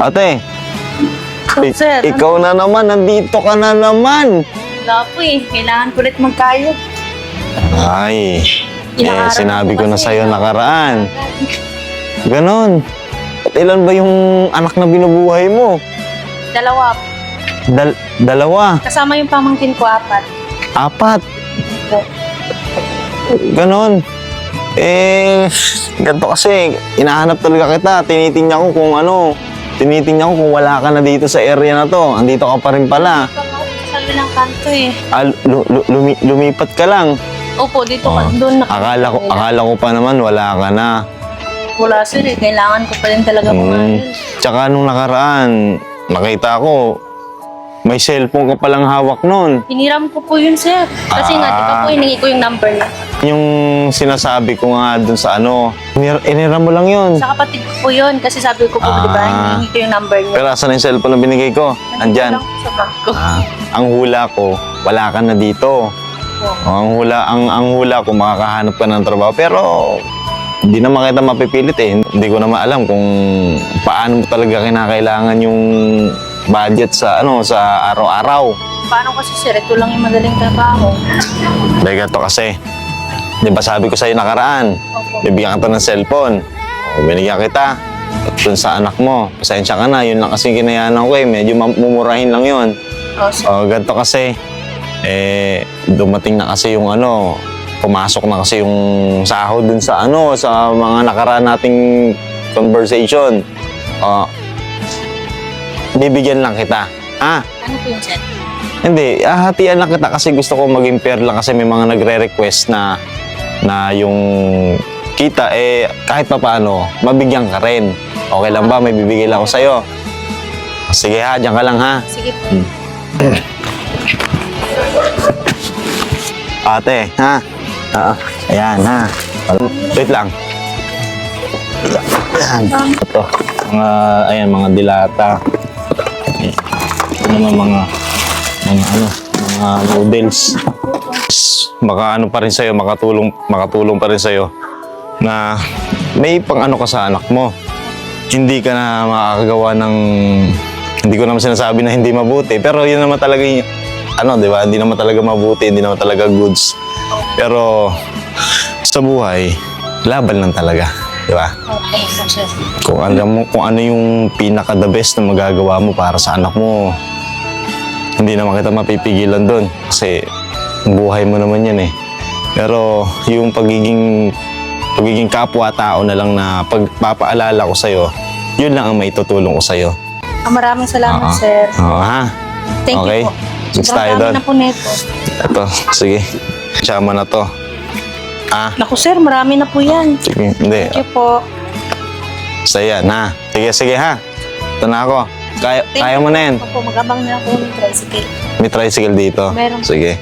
Ate, Sir, ikaw na naman, nandito ka na naman. wala po eh. Kailangan ko ulit magkayod. Ay, Ilang araw sinabi ko na kasi, sa'yo nakaraan. Ganon. At ilan ba yung anak na binubuhay mo? Dalawa po. Dalawa. Kasama yung pamangkin ko, 4. 4. Po. Ganon. Ganito kasi, inahanap talaga kita. Tinitingnan ko kung wala ka na dito sa area na to. Andito ka pa rin pala. Sa bilang kanto eh. Lumipat ka lang. Opo, dito ka. Doon na. Akala ko pa naman wala ka na. Wala sir eh. Kailangan ko pa rin talaga kumain. Tsaka nung nakaraan, nakita ko, may cellphone ka palang hawak nun. Hiniram ko po yun sir. Kasi nga, di ba po hiningi ko yung number niya. Yung sinasabi ko nga dun sa iniram mo lang yun. Sa kapatid ko po yun. Kasi sabi ko po, di ba, hiningi ko yung number niya. Pero asan na yung cellphone na binigay ko? Andyan. Lang po sa bag ko. Ang hula ko, wala ka na dito. Ang hula ko, makakahanap ka ng trabaho. Pero hindi naman kita mapipilit eh. Hindi ko naman alam kung paano mo talaga kinakailangan yung budget sa araw-araw. Paano kasi sir, ito lang yung madaling trabaho. Dahil to kasi. Di ba sabi ko sa'yo nakaraan, Opo. bibigyan ka to ng cellphone. O, binigyan kita. At dun sa anak mo, pasensya ka na. Yun lang kasi kinayanan ko eh. Medyo mumurahin lang yun. Sir. O, ganito kasi. Dumating na kasi yung pumasok na kasi yung sahod dun sa sa mga nakaraan nating conversation. Bibigyan lang kita. Ha? Ano po yun sir? Hindi, hatian lang kita kasi gusto ko maging fair lang kasi may mga nagre-request na yung kita kahit pa paano, mabigyan ka rin. Okay lang ba? May bibigay lang ako sa'yo. Sige ha, diyan ka lang ha. Sige po. Ate, ha? Ayan ha. Wait lang. Ayan. Ito. Mga dilata. Ito naman mga noodles. Baka pa rin sa'yo, makatulong pa rin sa'yo na may ka sa anak mo. Hindi ka na makakagawa ng, hindi ko naman sinasabi na hindi mabuti, pero yun naman talaga yung, di ba? Hindi naman talaga mabuti, hindi naman talaga goods. Pero sa buhay, laban lang talaga, di ba? Okay, sir. Kung ano yung pinaka the best na magagawa mo para sa anak mo, hindi naman kita mapipigilan doon kasi buhay mo naman yan eh. Pero yung pagiging kapwa-tao na lang na pagpapaalala ko sa'yo, yun lang ang maitutulong ko sa'yo. Maraming salamat sir. Oo ha? Thank Okay. you po. Next tayo doon. na po neto. Ito, sige. Tsama na to. Naku sir, marami na po yan. Sige, hindi. Thank you po. Basta yan ha. Sige ha. Ito na ako. Kaya mo na yan. Opo, mag-abang na ako ng tricycle. May tricycle dito. Meron. Sige.